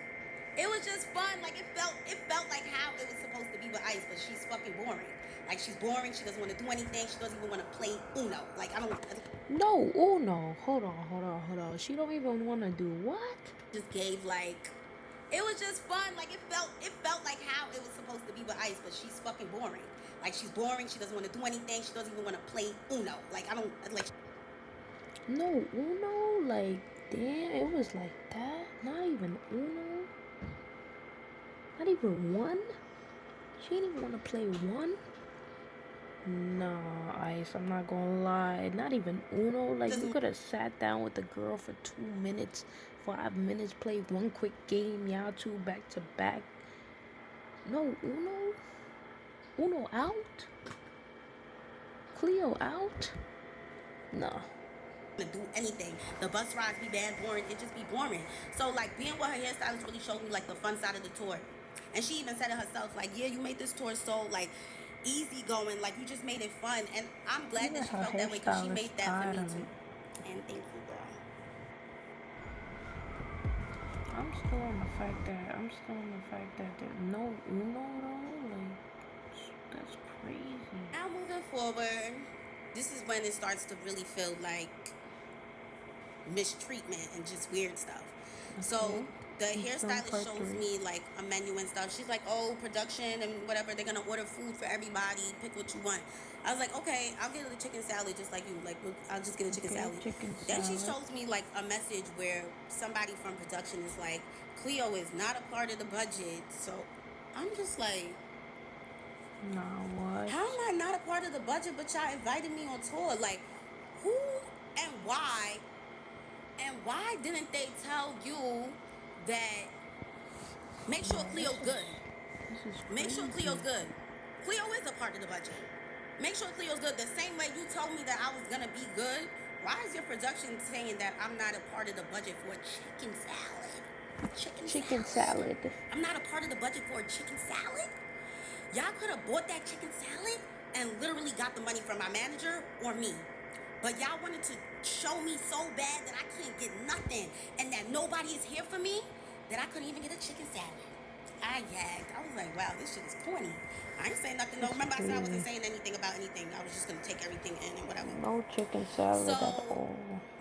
Speaker 3: it was just fun. Like, it felt like how it was supposed to be with Ice, but she's fucking boring. Like, she's boring. She doesn't want to do anything. She doesn't even want to play Uno. Like,
Speaker 1: No, Uno. Hold on. She don't even want to do what?
Speaker 3: Just gave, like, it was just fun. Like, it felt like how it was supposed to be with Ice, but she's fucking boring. Like, she's boring. She doesn't want to do anything. She doesn't even want to play Uno. Like, I don't, like...
Speaker 1: No, Uno? Like, damn, it was like that? Not even Uno? Not even one? She didn't even want to play one? Nah, Ice, I'm not gonna lie. Not even Uno. Like, you could have sat down with the girl for 2 minutes, 5 minutes, played one quick game, y'all two back to back. No, Uno? Uno out? Cleo out? Nah.
Speaker 3: To do anything. The bus rides be bad, boring. It just be boring. So like being with her hairstylist really showed me like the fun side of the tour. And she even said it herself, like, yeah, you made this tour so like easy going, like you just made it fun. And I'm glad that she felt that way because she made that for me too. And thank you, girl.
Speaker 1: I'm still on the fact that there's no Uno though. Like, that's crazy.
Speaker 3: Now moving forward, this is when it starts to really feel like mistreatment and just weird stuff. Okay. So the hairstylist shows me like a menu and stuff. She's like, oh, production and whatever, they're gonna order food for everybody, pick what you want. I was like, okay, I'll get a chicken salad just like you. Like, I'll just get a chicken salad. Then she shows me like a message where somebody from production is like, Cleo is not a part of the budget. So I'm just like,
Speaker 1: nah, what?
Speaker 3: How am I not a part of the budget but y'all invited me on tour? Like, who and why? And why didn't they tell you that make sure Cleo's good? Make sure Cleo's good. Cleo is a part of the budget. Make sure Cleo's good. The same way you told me that I was gonna be good. Why is your production saying that I'm not a part of the budget for a chicken salad?
Speaker 1: Chicken salad.
Speaker 3: I'm not a part of the budget for a chicken salad? Y'all could have bought that chicken salad and literally got the money from my manager or me. But y'all wanted to show me so bad that I can't get nothing and that nobody is here for me that I couldn't even get a chicken salad. I yagged. I was like, wow, this shit is corny. I ain't saying nothing. No, remember I said I wasn't saying anything about anything. I was just going to take everything in and whatever.
Speaker 1: No chicken salad at all.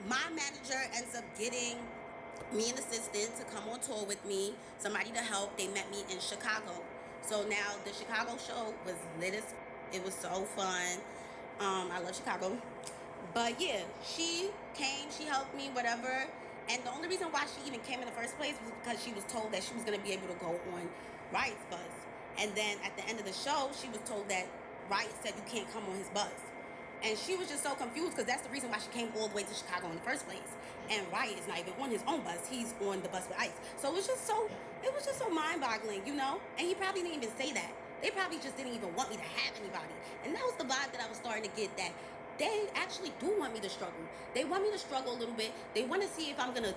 Speaker 3: My manager ends up getting me an assistant to come on tour with me, somebody to help. They met me in Chicago. So now the Chicago show was lit as it was so fun. I love Chicago. But yeah, she came, she helped me, whatever. And the only reason why she even came in the first place was because she was told that she was going to be able to go on Riot's bus. And then at the end of the show, she was told that Riot said you can't come on his bus. And she was just so confused because that's the reason why she came all the way to Chicago in the first place. And Riot is not even on his own bus. He's on the bus with Ice. So it was just so mind-boggling, you know? And he probably didn't even say that. They probably just didn't even want me to have anybody. And that was the vibe that I was starting to get, that they actually do want me to struggle. They want me to struggle a little bit. They want to see if I'm gonna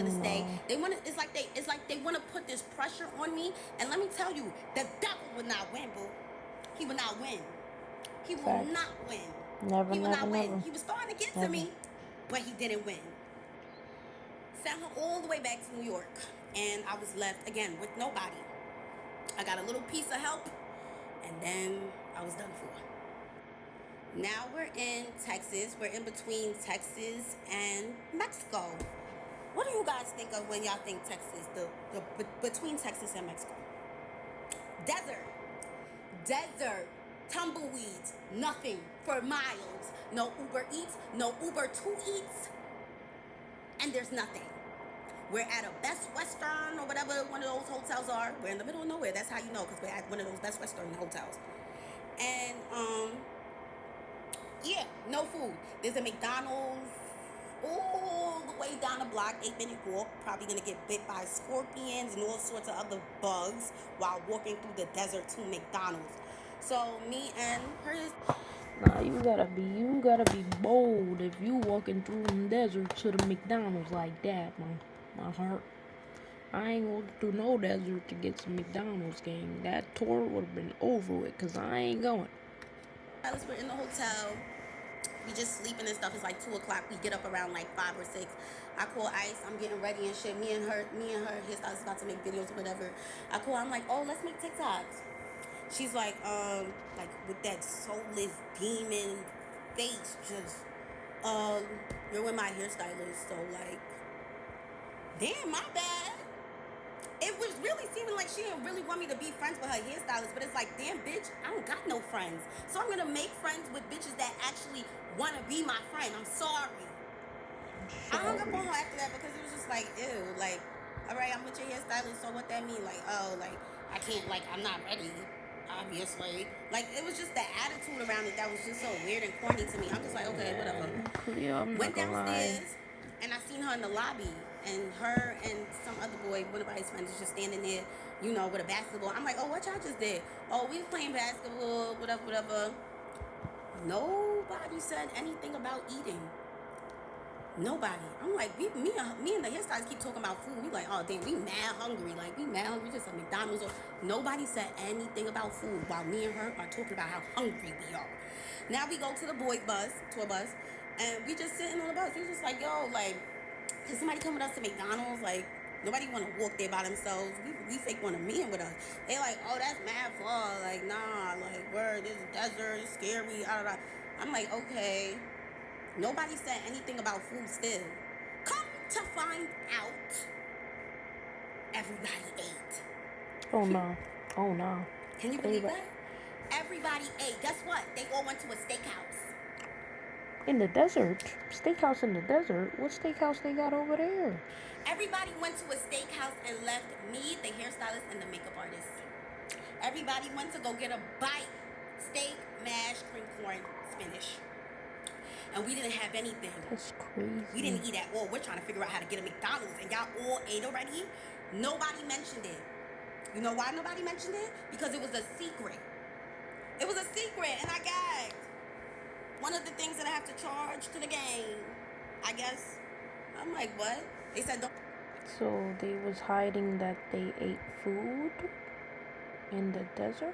Speaker 3: stay. They want to. It's like they want to put this pressure on me. And let me tell you, the devil will not win, boo. He will not win. He will not win.
Speaker 1: Never,
Speaker 3: he will
Speaker 1: never,
Speaker 3: not win.
Speaker 1: never.
Speaker 3: He was starting to get to me, but he didn't win. Sent her all the way back to New York, and I was left again with nobody. I got a little piece of help, and then I was done for. Now we're in Texas. We're in between Texas and Mexico. What do you guys think of when y'all think Texas? The between Texas and Mexico. Desert, tumbleweeds, nothing for miles. No Uber Eats, no Uber to Eats, and there's nothing. We're at a Best Western or whatever one of those hotels are. We're in the middle of nowhere. That's how you know, because we're at one of those Best Western hotels. And yeah, no food. There's a McDonald's all the way down the block, 8-minute walk. Probably gonna get bit by scorpions and all sorts of other bugs while walking through the desert to McDonald's. So me and her.
Speaker 1: Nah, you gotta be bold if you walking through the desert to the McDonald's like that, my heart. I ain't walking through no desert to get some McDonald's, gang. That tour would have been over with, cause I ain't going.
Speaker 3: We're in the hotel. We just sleeping and stuff. It's like 2 o'clock. We get up around like 5 or 6. I call Ice. I'm getting ready and shit. Me and her hairstylist about to make videos or whatever. I call. I'm like, oh, let's make TikToks. She's like with that soulless demon face, just, you're with my hairstylist, so like, damn, my bad. It was really seeming like she didn't really want me to be friends with her hairstylist, but it's like, damn, bitch, I don't got no friends. So I'm gonna make friends with bitches that actually wanna be my friend. I'm sorry. I hung up on her after that because it was just like, ew, like, all right, I'm with your hairstylist, so what that mean? Like, oh, like, I can't, like, I'm not ready. obviously. Like, it was just the attitude around it that was just so weird and corny to me. I'm just like, okay, whatever.
Speaker 1: Cleo, I'm
Speaker 3: Went
Speaker 1: not gonna lie.
Speaker 3: downstairs, and I seen her in the lobby, and her and some other boy, one of my friends, is just standing there, you know, with a basketball. I'm like, oh, what y'all just did? Oh, we was playing basketball, whatever. Nobody said anything about eating. Nobody. I'm like, me and the hairstylists keep talking about food. We like, oh damn, we mad hungry. Like, we mad hungry. Just at McDonald's. Or nobody said anything about food while me and her are talking about how hungry we are. Now we go to the boys' bus, tour bus, and we just sitting on the bus. We just like, yo, like, can somebody come with us to McDonald's? Like, nobody want to walk there by themselves. We fake want to meet with us. They like, oh, that's mad far. Like, nah, like, word, this is desert, it's scary. I'm like, okay. Nobody said anything about food still. Come to find out, everybody ate.
Speaker 1: Oh no. Oh no.
Speaker 3: Can you believe that? Everybody ate. Guess what? They all went to a steakhouse.
Speaker 1: In the desert? Steakhouse in the desert? What steakhouse they got over there?
Speaker 3: Everybody went to a steakhouse and left me, the hairstylist, and the makeup artist. Everybody went to go get a bite. Steak, mash, cream corn, spinach. And we didn't have anything.
Speaker 1: That's crazy.
Speaker 3: We didn't eat at all. We're trying to figure out how to get a McDonald's, and y'all all ate already? Nobody mentioned it. You know why nobody mentioned it? Because it was a secret. It was a secret, and I gagged. One of the things that I have to charge to the game, I guess. I'm like, what? They said don't.
Speaker 1: So they was hiding that they ate food in the desert?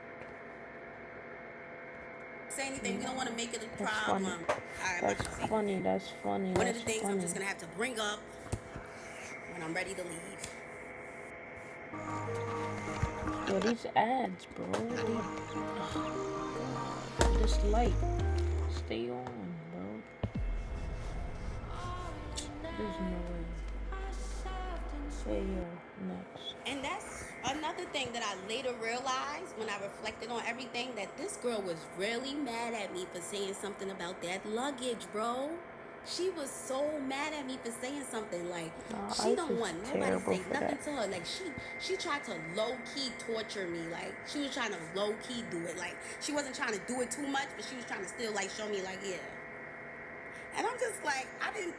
Speaker 3: Say anything. We don't want to make it a
Speaker 1: That's
Speaker 3: problem.
Speaker 1: funny.
Speaker 3: All right,
Speaker 1: That's funny. That's funny.
Speaker 3: One of the things I'm just gonna have to bring up when I'm ready to leave.
Speaker 1: Yo, these ads, bro. This light. Stay on, bro. There's no way. Say next.
Speaker 3: And that's another thing that I later realized when I reflected on everything, that this girl was really mad at me for saying something about that luggage, bro. She was so mad at me for saying something. Like, she don't want nobody to say nothing to her. Like, she tried to low-key torture me. Like, she was trying to low-key do it. Like, she wasn't trying to do it too much, but she was trying to still, like, show me, like, yeah. And I'm just like, I didn't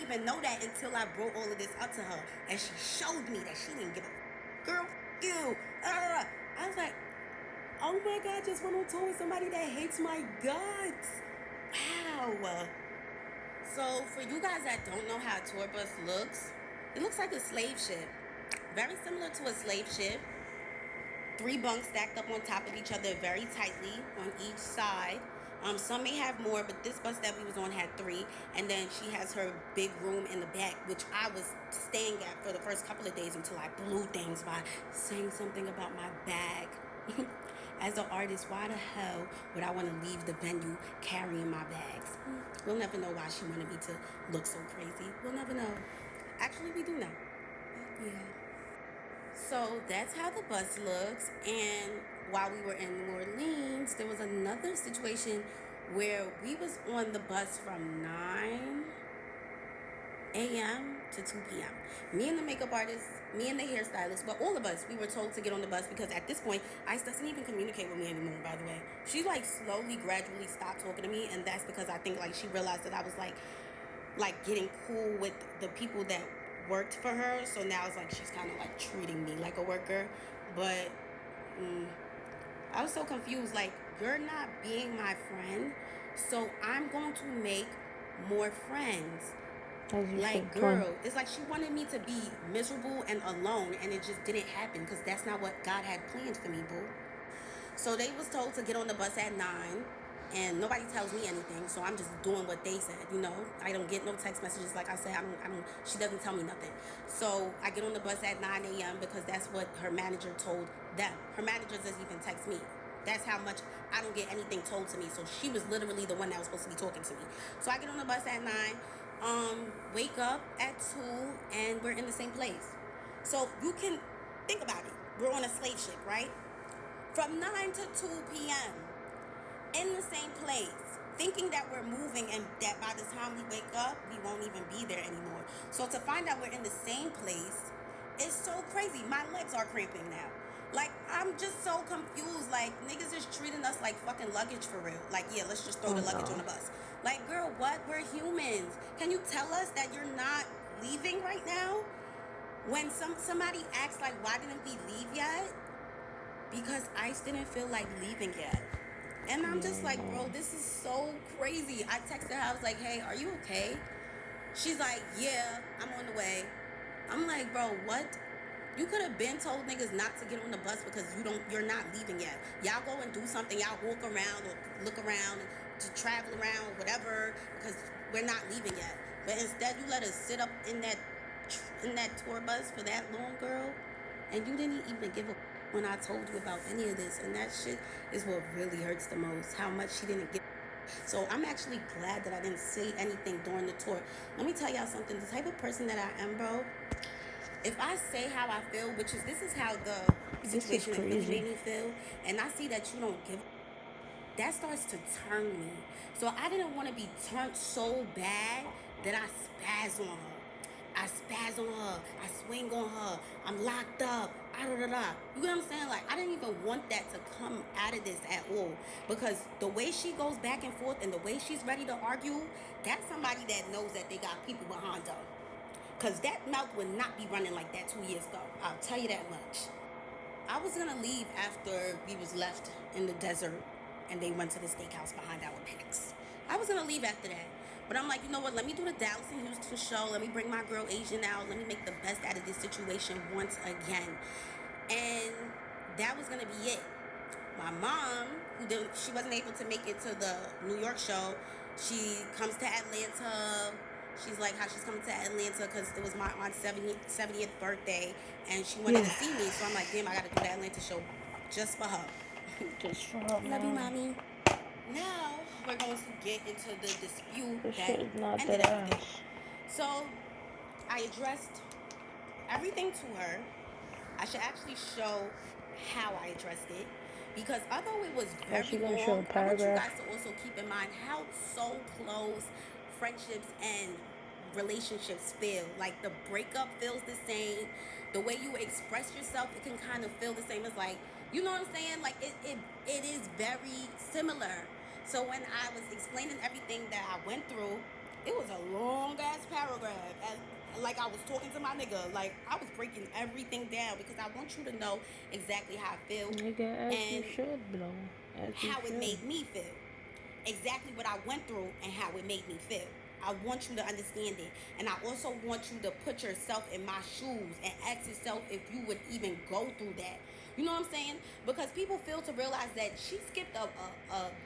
Speaker 3: even know that until I brought all of this up to her. And she showed me that she didn't give a girl, you. I was like, oh my God, just went on tour with somebody that hates my guts. Wow. So for you guys that don't know how a tour bus looks, it looks like a slave ship. Very similar to a slave ship. 3 bunks stacked up on top of each other very tightly on each side. Some may have more, but this bus that we was on had 3. And then she has her big room in the back, which I was staying at for the first couple of days until I blew things by saying something about my bag. As an artist, why the hell would I want to leave the venue carrying my bags? We'll never know why she wanted me to look so crazy. We'll never know. Actually, we do know. But yeah. So that's how the bus looks. And while we were in New Orleans, there was another situation where we was on the bus from 9 a.m. to 2 p.m. Me and the makeup artist, me and the hairstylist, but all of us, we were told to get on the bus because at this point, Ice doesn't even communicate with me anymore, by the way. She like slowly, gradually stopped talking to me, and that's because I think like she realized that I was like getting cool with the people that worked for her. So now it's like she's kind of like treating me like a worker. But I was so confused. Like, you're not being my friend, so I'm going to make more friends. Like, girl, it's like she wanted me to be miserable and alone, and it just didn't happen because that's not what God had planned for me, boo. So they was told to get on the bus at 9, and nobody tells me anything, so I'm just doing what they said, you know. I don't get no text messages. Like I said, I don't. She doesn't tell me nothing. So I get on the bus at 9 a.m. because that's what her manager told them. Her manager doesn't even text me. That's how much I don't get anything told to me. So she was literally the one that was supposed to be talking to me. So I get on the bus at 9. Wake up at 2, and we're in the same place. So you can think about it. We're on a slave ship, right? From 9 to 2 p.m. in the same place, thinking that we're moving and that by the time we wake up, we won't even be there anymore. So to find out we're in the same place is so crazy. My legs are cramping now. Like, I'm just so confused. Like, niggas is treating us like fucking luggage for real. Like, yeah, let's just throw the luggage on the bus. Like, girl, what? We're humans. Can you tell us that you're not leaving right now? When somebody asks, like, why didn't we leave yet? Because Ice didn't feel like leaving yet. And I'm just like, bro, this is so crazy. I texted her, I was like, hey, are you okay? She's like, yeah, I'm on the way. I'm like, bro, what? You could have been told niggas not to get on the bus because you're not leaving yet. Y'all go and do something. Y'all walk around or look around, to travel around, whatever, because we're not leaving yet. But instead, you let us sit up in that tour bus for that long, girl, and you didn't even give a when I told you about any of this. And that shit is what really hurts the most. How much she didn't give. So I'm actually glad that I didn't say anything during the tour. Let me tell y'all something. The type of person that I am, bro. If I say how I feel, which is this is how the situation has really made me feel, and I see that you don't give, that starts to turn me. So I didn't want to be turned so bad that I spaz on her. I spaz on her. I swing on her. I'm locked up. You get what I'm saying? Like, I didn't even want that to come out of this at all. Because the way she goes back and forth and the way she's ready to argue, that's somebody that knows that they got people behind her. Because that mouth would not be running like that 2 years ago. I'll tell you that much. I was going to leave after we was left in the desert and they went to the steakhouse behind our backs. I was going to leave after that. But I'm like, you know what? Let me do the Dallas and Houston show. Let me bring my girl Asian out. Let me make the best out of this situation once again. And that was going to be it. My mom, she wasn't able to make it to the New York show. She comes to Atlanta. She's like how she's coming to Atlanta because it was my aunt's 70th birthday and she wanted to see me. So I'm like, damn, I got to do the Atlanta show just for her.
Speaker 1: Just for her.
Speaker 3: Love you, mommy. Now we're going to get into the dispute
Speaker 1: this
Speaker 3: that
Speaker 1: shit is not
Speaker 3: ended
Speaker 1: that
Speaker 3: everything.
Speaker 1: ass.
Speaker 3: So I addressed everything to her. I should actually show how I addressed it. Because although it was very long, I want you guys to also keep in mind how so close friendships and relationships feel. Like the breakup feels the same. The way you express yourself, it can kind of feel the same. It's like, you know what I'm saying? Like it is very similar. So when I was explaining everything that I went through, it was a long ass paragraph. Like I was talking to my nigga. Like I was breaking everything down because I want you to know exactly how I feel.
Speaker 1: Nigga, as you should, bro.
Speaker 3: How it made me feel. Exactly what I went through and how it made me feel. I want you to understand it. And I also want you to put yourself in my shoes and ask yourself if you would even go through that. You know what I'm saying? Because people fail to realize that she skipped a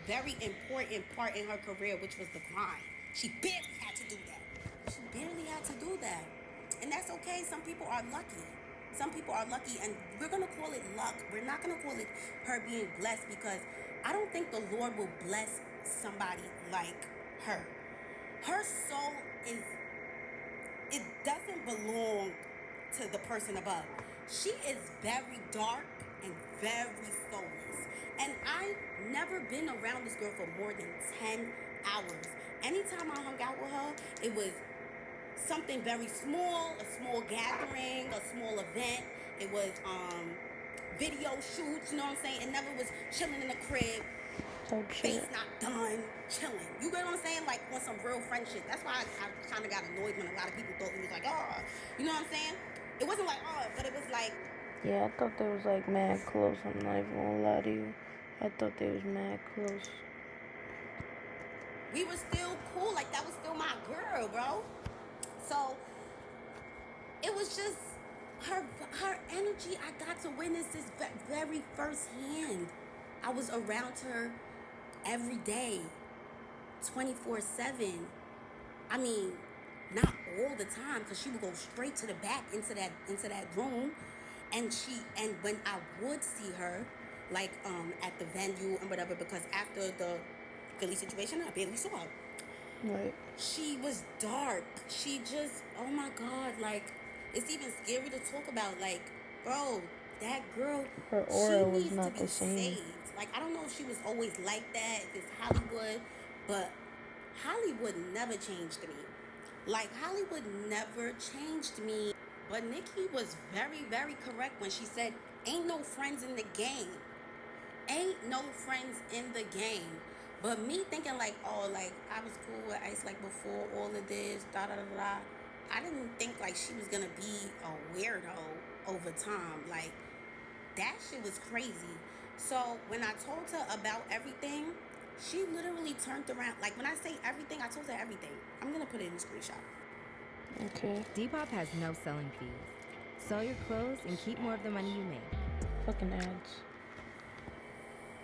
Speaker 3: very important part in her career, which was the grind. She barely had to do that. She barely had to do that. And that's okay. Some people are lucky. Some people are lucky, and we're going to call it luck. We're not going to call it her being blessed because I don't think the Lord will bless somebody like her. Her soul it doesn't belong to the person above. She is very dark and very soulless. And I've never been around this girl for more than 10 hours. Anytime I hung out with her, it was something very small, a small gathering, a small event. It was video shoots, you know what I'm saying? It never was chilling in the crib, face not done, chilling. You get what I'm saying? Like on some real friendship. That's why I kind of got annoyed when a lot of people thought it was like, oh, you know what I'm saying? It wasn't like, oh, but it was like.
Speaker 1: Yeah, I thought they was like mad close. I'm not even gonna lie to you. I thought they was mad close.
Speaker 3: We were still cool. Like that was still my girl, bro. So it was just her energy. I got to witness this very firsthand. I was around her every day, 24/7. I mean, not all the time, because she would go straight to the back into that room, and when I would see her, like at the venue and whatever, because after the Philly situation, I barely saw her.
Speaker 1: Right.
Speaker 3: She was dark. She just, oh my God, like it's even scary to talk about. Like, bro, that girl,
Speaker 1: her aura
Speaker 3: she
Speaker 1: was
Speaker 3: needs
Speaker 1: not
Speaker 3: to be
Speaker 1: the same.
Speaker 3: saved. Like, I don't know if she was always like that, if it's Hollywood, but Hollywood never changed me. Like, Hollywood never changed me. But Nikki was very, very correct when she said, ain't no friends in the game. Ain't no friends in the game. But me thinking like, oh, like I was cool with Ice like before all of this, da da da da. I didn't think like she was gonna be a weirdo over time. Like that shit was crazy. So when I told her about everything, she literally turned around. Like when I say everything, I told her everything. I'm gonna put it in a screenshot.
Speaker 1: Okay.
Speaker 5: Depop has no selling fees. Sell your clothes and keep more of the money you make.
Speaker 1: Fucking ads.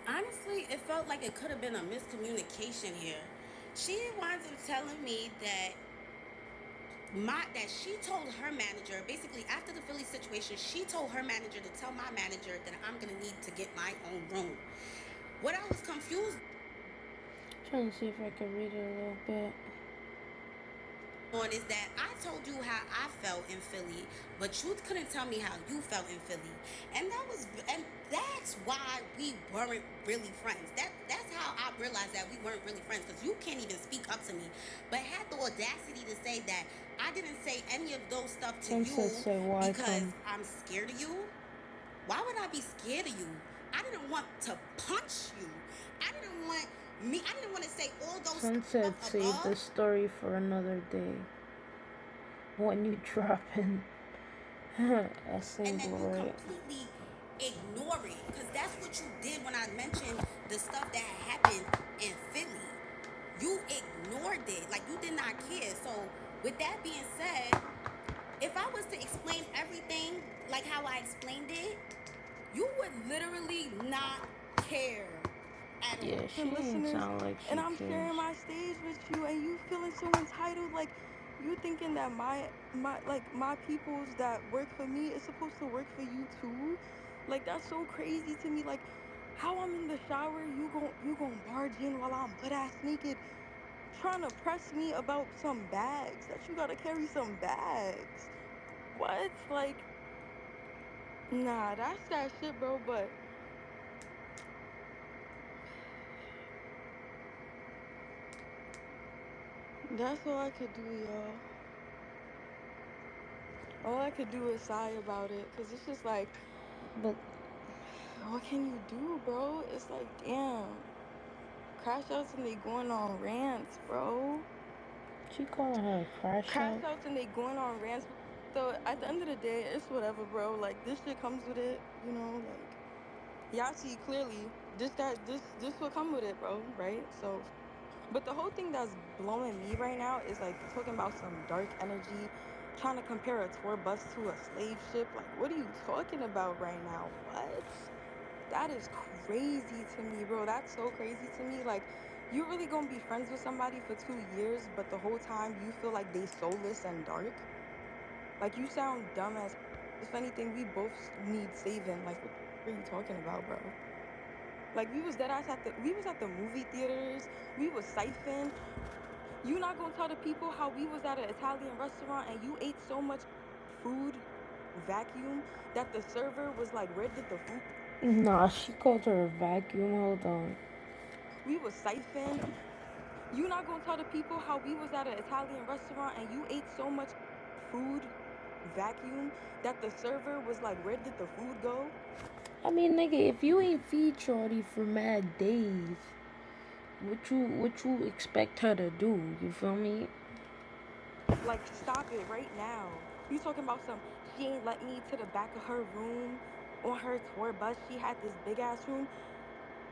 Speaker 3: Honestly, it felt like it could have been a miscommunication here. She winds up telling me that she told her manager, basically after the Philly situation, she told her manager to tell my manager that I'm gonna need to get my own room. What I was confused
Speaker 1: Trying to see if I can read it a little bit.
Speaker 3: on is that I told you how I felt in Philly, but you couldn't tell me how you felt in Philly, and that's why we weren't really friends. That's how I realized that we weren't really friends, because you can't even speak up to me, but had the audacity to say that I didn't say any of those stuff to you
Speaker 1: Say why
Speaker 3: because
Speaker 1: come.
Speaker 3: I'm scared of you. Why would I be scared of you? I didn't want to punch you. I didn't want to say all those
Speaker 1: Sunset
Speaker 3: stuff
Speaker 1: save
Speaker 3: above.
Speaker 1: the story for another day. When you drop in a
Speaker 3: And
Speaker 1: single,
Speaker 3: then you
Speaker 1: right?
Speaker 3: completely ignore it, because that's what you did when I mentioned the stuff that happened in Philly. You ignored it, like you did not care. So with that being said, if I was to explain everything like how I explained it, you would literally not care at all.
Speaker 1: Yeah, she ain't sound like she
Speaker 6: And I'm
Speaker 1: cares.
Speaker 6: sharing my stage with you, and you feeling so entitled. Like you thinking that my peoples that work for me is supposed to work for you too. Like that's so crazy to me. Like how I'm in the shower, you gon' barge in while I'm butt ass naked, trying to press me about some bags that you gotta carry some bags. What? Like nah, that's that shit, bro. But that's all I could do, y'all. All I could do is sigh about it, cause it's just like,
Speaker 1: But
Speaker 6: what can you do, bro? It's like, damn, crash outs and they going on rants, bro.
Speaker 1: she calling her a crash
Speaker 6: Crash
Speaker 1: out.
Speaker 6: outs and they going on rants. So at the end of the day, it's whatever, bro. Like this shit comes with it, you know. Like y'all see clearly, this will come with it, bro. Right? So, but the whole thing that's blowing me right now is like talking about some dark energy, trying to compare a tour bus to a slave ship. Like, what are you talking about right now? What? That is crazy to me, bro. That's so crazy to me. Like, you really gonna be friends with somebody for 2 years, but the whole time you feel like they soulless and dark? Like, you sound dumb as. If anything, we both need saving. Like, what are you talking about, bro? Like, we was dead ass we was at the movie theaters. We was siphon. You not gonna tell the people how we was at an Italian restaurant and you ate so much food vacuum that the server was like, where did the food?
Speaker 1: Nah, she called her a vacuum. Hold on.
Speaker 6: We was siphon. You not gonna tell the people how we was at an Italian restaurant and you ate so much food vacuum that the server was like, where did the food go?
Speaker 1: I mean, nigga, if you ain't feed Shorty for mad days, what you expect her to do? You feel me?
Speaker 6: Like, stop it right now. You talking about some, she ain't let me to the back of her room on her tour bus. She had this big ass room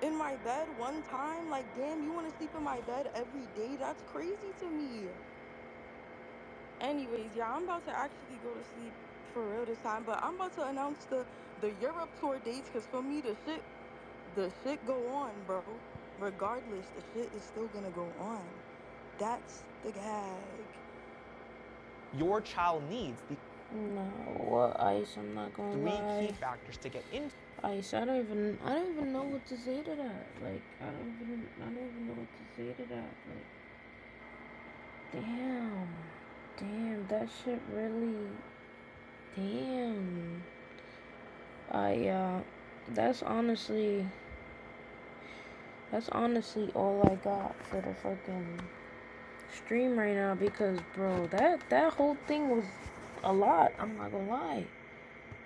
Speaker 6: in my bed one time. Like, damn, you want to sleep in my bed every day? That's crazy to me. Anyways, yeah, I'm about to actually go to sleep for real this time, but I'm about to announce the Europe tour dates, because for me the shit go on, bro. Regardless, the shit is still gonna go on. That's the gag.
Speaker 7: Your child needs the
Speaker 1: No, well, Ice, I'm not gonna
Speaker 7: three
Speaker 1: lie.
Speaker 7: key factors to get into
Speaker 1: Ice, I don't even know what to say to that. Like, I don't even know what to say to that. Like, damn, that shit really, damn. That's honestly all I got for the fucking stream right now, because bro, that whole thing was a lot. I'm not gonna lie.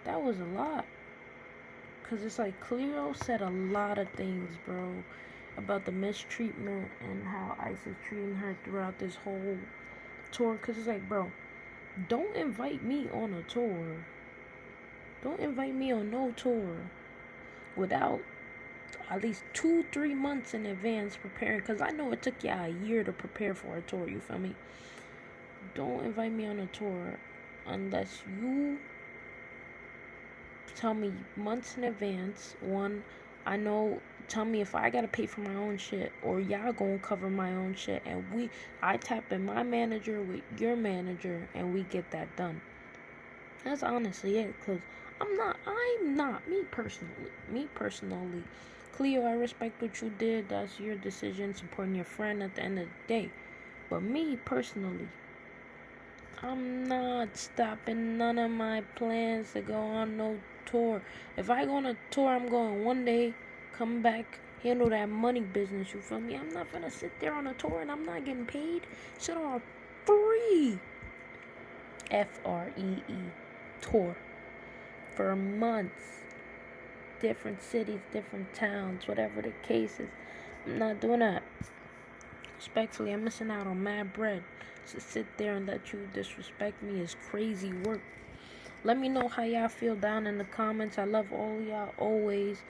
Speaker 1: That was a lot. Because it's like Cleo said a lot of things, bro, about the mistreatment and how ICE is treating her throughout this whole tour. Because it's like, bro, don't invite me on a tour. Don't invite me on no tour without at least 2-3 months in advance preparing. Because I know it took y'all a year to prepare for a tour, you feel me? Don't invite me on a tour unless you tell me months in advance. One, I know, tell me if I gotta pay for my own shit or y'all gonna cover my own shit, and I tap in my manager with your manager and we get that done. That's honestly it. Because I'm not me personally, Cleo, I respect what you did. That's your decision, supporting your friend at the end of the day. But me personally, I'm not stopping none of my plans to go on no tour. If I go on a tour, I'm going one day, come back, handle that money business, you feel me? I'm not gonna sit there on a tour and I'm not getting paid. Shit on free. FREE tour for months. Different cities, different towns, whatever the case is. I'm not doing that. Respectfully, I'm missing out on mad bread. To sit there and let you disrespect me is crazy work. Let me know how y'all feel down in the comments. I love all y'all always.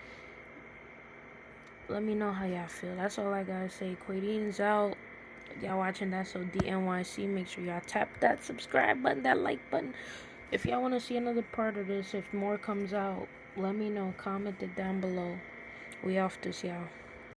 Speaker 1: Let me know how y'all feel. That's all I gotta say. Quadine's out. Y'all watching That's OD NYC. Make sure y'all tap that subscribe button, that like button. If y'all want to see another part of this, if more comes out, let me know. Comment it down below. We off this, y'all.